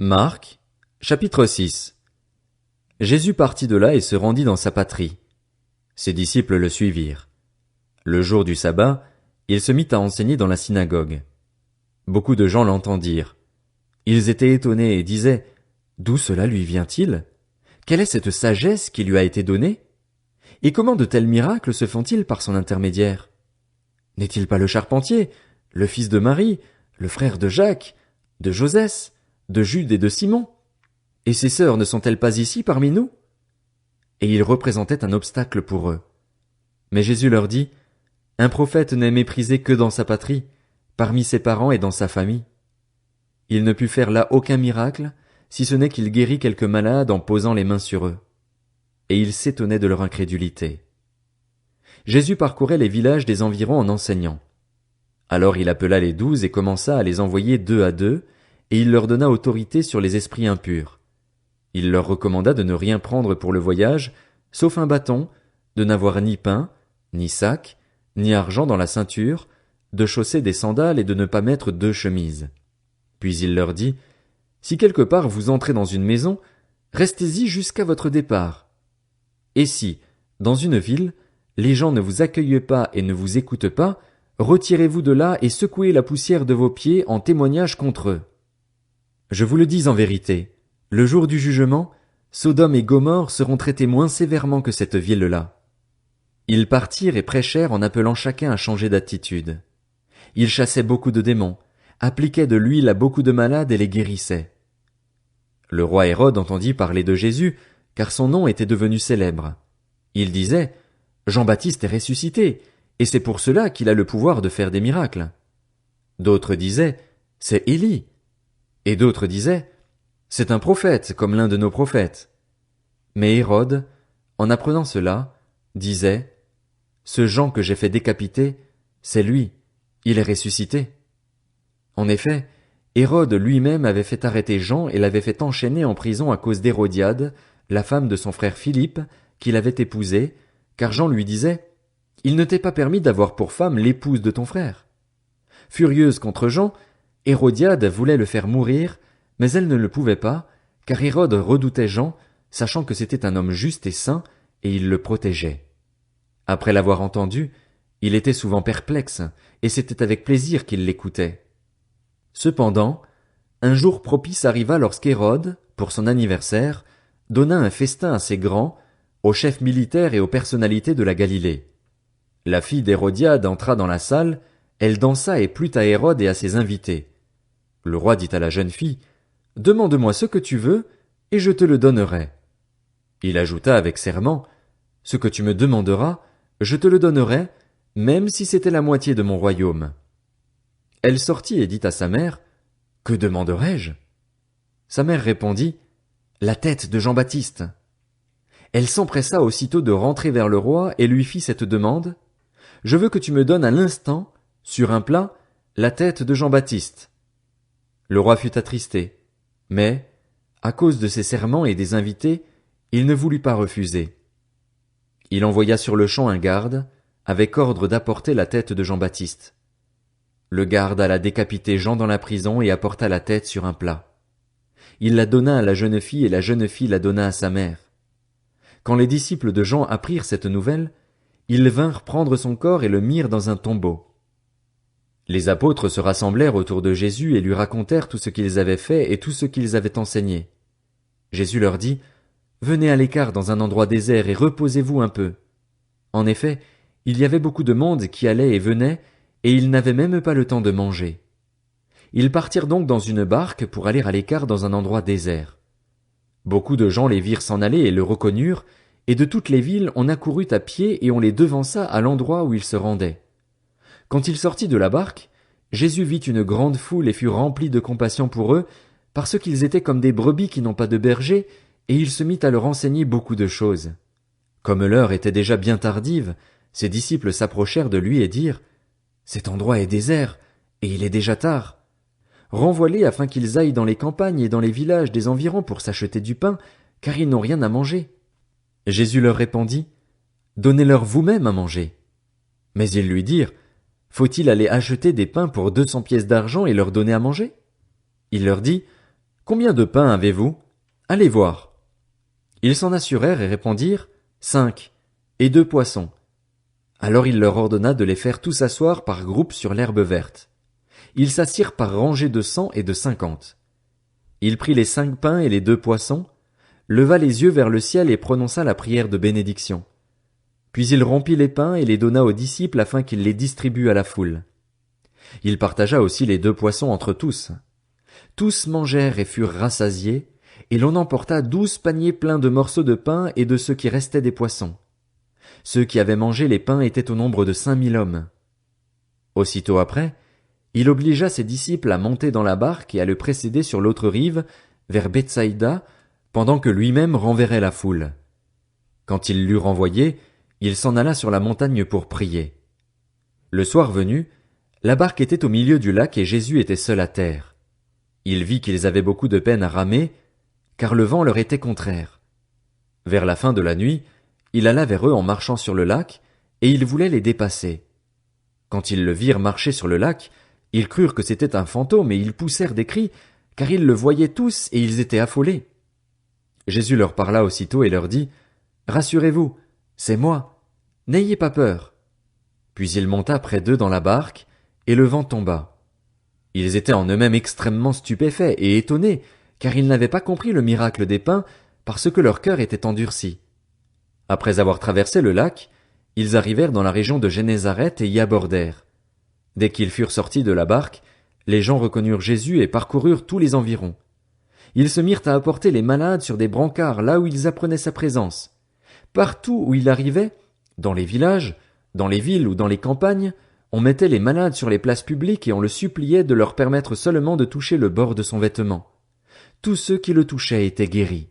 Marc, chapitre 6. Jésus partit de là et se rendit dans sa patrie. Ses disciples le suivirent. Le jour du sabbat, il se mit à enseigner dans la synagogue. Beaucoup de gens l'entendirent. Ils étaient étonnés et disaient: D'où cela lui vient-il? Quelle est cette sagesse qui lui a été donnée? Et comment de tels miracles se font-ils par son intermédiaire? N'est-il pas le charpentier, le fils de Marie, le frère de Jacques, de Josès, de Jude et de Simon? Et ses sœurs ne sont-elles pas ici parmi nous? Et il représentait un obstacle pour eux. Mais Jésus leur dit: Un prophète n'est méprisé que dans sa patrie, parmi ses parents et dans sa famille. Il ne put faire là aucun miracle, si ce n'est qu'il guérit quelques malades en posant les mains sur eux. Et il s'étonnait de leur incrédulité. Jésus parcourait les villages des environs en enseignant. Alors il appela les 12 et commença à les envoyer 2 à 2, et il leur donna autorité sur les esprits impurs. Il leur recommanda de ne rien prendre pour le voyage, sauf un bâton, de n'avoir ni pain, ni sac, ni argent dans la ceinture, de chausser des sandales et de ne pas mettre 2 chemises. Puis il leur dit: Si quelque part vous entrez dans une maison, restez-y jusqu'à votre départ. Et si, dans une ville, les gens ne vous accueillent pas et ne vous écoutent pas, retirez-vous de là et secouez la poussière de vos pieds en témoignage contre eux. Je vous le dis en vérité, le jour du jugement, Sodome et Gomorrhe seront traités moins sévèrement que cette ville-là. Ils partirent et prêchèrent en appelant chacun à changer d'attitude. Ils chassaient beaucoup de démons, appliquaient de l'huile à beaucoup de malades et les guérissaient. Le roi Hérode entendit parler de Jésus, car son nom était devenu célèbre. Il disait: Jean-Baptiste est ressuscité, et c'est pour cela qu'il a le pouvoir de faire des miracles. D'autres disaient: C'est Élie. Et d'autres disaient: C'est un prophète, comme l'un de nos prophètes. Mais Hérode, en apprenant cela, disait: Ce Jean que j'ai fait décapiter, c'est lui, il est ressuscité. En effet, Hérode lui-même avait fait arrêter Jean et l'avait fait enchaîner en prison à cause d'Hérodiade, la femme de son frère Philippe, qu'il avait épousée, car Jean lui disait: Il ne t'est pas permis d'avoir pour femme l'épouse de ton frère. Furieuse contre Jean, Hérodiade voulait le faire mourir, mais elle ne le pouvait pas, car Hérode redoutait Jean, sachant que c'était un homme juste et saint, et il le protégeait. Après l'avoir entendu, il était souvent perplexe, et c'était avec plaisir qu'il l'écoutait. Cependant, un jour propice arriva lorsqu'Hérode, pour son anniversaire, donna un festin assez grand aux chefs militaires et aux personnalités de la Galilée. La fille d'Hérodiade entra dans la salle, elle dansa et plut à Hérode et à ses invités. Le roi dit à la jeune fille: Demande-moi ce que tu veux, et je te le donnerai. Il ajouta avec serment: Ce que tu me demanderas, je te le donnerai, même si c'était la moitié de mon royaume. Elle sortit et dit à sa mère: Que demanderai-je? Sa mère répondit: La tête de Jean-Baptiste. Elle s'empressa aussitôt de rentrer vers le roi et lui fit cette demande: Je veux que tu me donnes à l'instant, sur un plat, la tête de Jean-Baptiste. Le roi fut attristé, mais, à cause de ses serments et des invités, il ne voulut pas refuser. Il envoya sur-le-champ un garde, avec ordre d'apporter la tête de Jean-Baptiste. Le garde alla décapiter Jean dans la prison et apporta la tête sur un plat. Il la donna à la jeune fille et la jeune fille la donna à sa mère. Quand les disciples de Jean apprirent cette nouvelle, ils vinrent prendre son corps et le mirent dans un tombeau. Les apôtres se rassemblèrent autour de Jésus et lui racontèrent tout ce qu'ils avaient fait et tout ce qu'ils avaient enseigné. Jésus leur dit: Venez à l'écart dans un endroit désert et reposez-vous un peu. En effet, il y avait beaucoup de monde qui allait et venait, et ils n'avaient même pas le temps de manger. Ils partirent donc dans une barque pour aller à l'écart dans un endroit désert. Beaucoup de gens les virent s'en aller et le reconnurent, et de toutes les villes on accourut à pied et on les devança à l'endroit où ils se rendaient. Quand il sortit de la barque, Jésus vit une grande foule et fut rempli de compassion pour eux, parce qu'ils étaient comme des brebis qui n'ont pas de berger, et il se mit à leur enseigner beaucoup de choses. Comme l'heure était déjà bien tardive, ses disciples s'approchèrent de lui et dirent: Cet endroit est désert, et il est déjà tard. Renvoie-les afin qu'ils aillent dans les campagnes et dans les villages des environs pour s'acheter du pain, car ils n'ont rien à manger. Jésus leur répondit: Donnez-leur vous-même à manger. Mais ils lui dirent: Faut-il aller acheter des pains pour 200 pièces d'argent et leur donner à manger? Il leur dit: Combien de pains avez-vous? Allez voir. Ils s'en assurèrent et répondirent, 5, et 2 poissons. Alors il leur ordonna de les faire tous asseoir par groupes sur l'herbe verte. Ils s'assirent par rangées de 100 et de 50. Il prit les 5 pains et les 2 poissons, leva les yeux vers le ciel et prononça la prière de bénédiction. Puis il rompit les pains et les donna aux disciples afin qu'ils les distribuent à la foule. Il partagea aussi les 2 poissons entre tous. Tous mangèrent et furent rassasiés, et l'on emporta 12 paniers pleins de morceaux de pain et de ce qui restait des poissons. Ceux qui avaient mangé les pains étaient au nombre de 5000 hommes. Aussitôt après, il obligea ses disciples à monter dans la barque et à le précéder sur l'autre rive, vers Bethsaïda, pendant que lui-même renverrait la foule. Quand il l'eut renvoyé, il s'en alla sur la montagne pour prier. Le soir venu, la barque était au milieu du lac et Jésus était seul à terre. Il vit qu'ils avaient beaucoup de peine à ramer, car le vent leur était contraire. Vers la fin de la nuit, il alla vers eux en marchant sur le lac, et il voulait les dépasser. Quand ils le virent marcher sur le lac, ils crurent que c'était un fantôme et ils poussèrent des cris, car ils le voyaient tous et ils étaient affolés. Jésus leur parla aussitôt et leur dit, « Rassurez-vous, c'est moi, n'ayez pas peur. » Puis il monta près d'eux dans la barque, et le vent tomba. Ils étaient en eux-mêmes extrêmement stupéfaits et étonnés, car ils n'avaient pas compris le miracle des pains, parce que leur cœur était endurci. Après avoir traversé le lac, ils arrivèrent dans la région de Génézareth et y abordèrent. Dès qu'ils furent sortis de la barque, les gens reconnurent Jésus et parcoururent tous les environs. Ils se mirent à apporter les malades sur des brancards là où ils apprenaient sa présence. Partout où il arrivait, dans les villages, dans les villes ou dans les campagnes, on mettait les malades sur les places publiques et on le suppliait de leur permettre seulement de toucher le bord de son vêtement. Tous ceux qui le touchaient étaient guéris.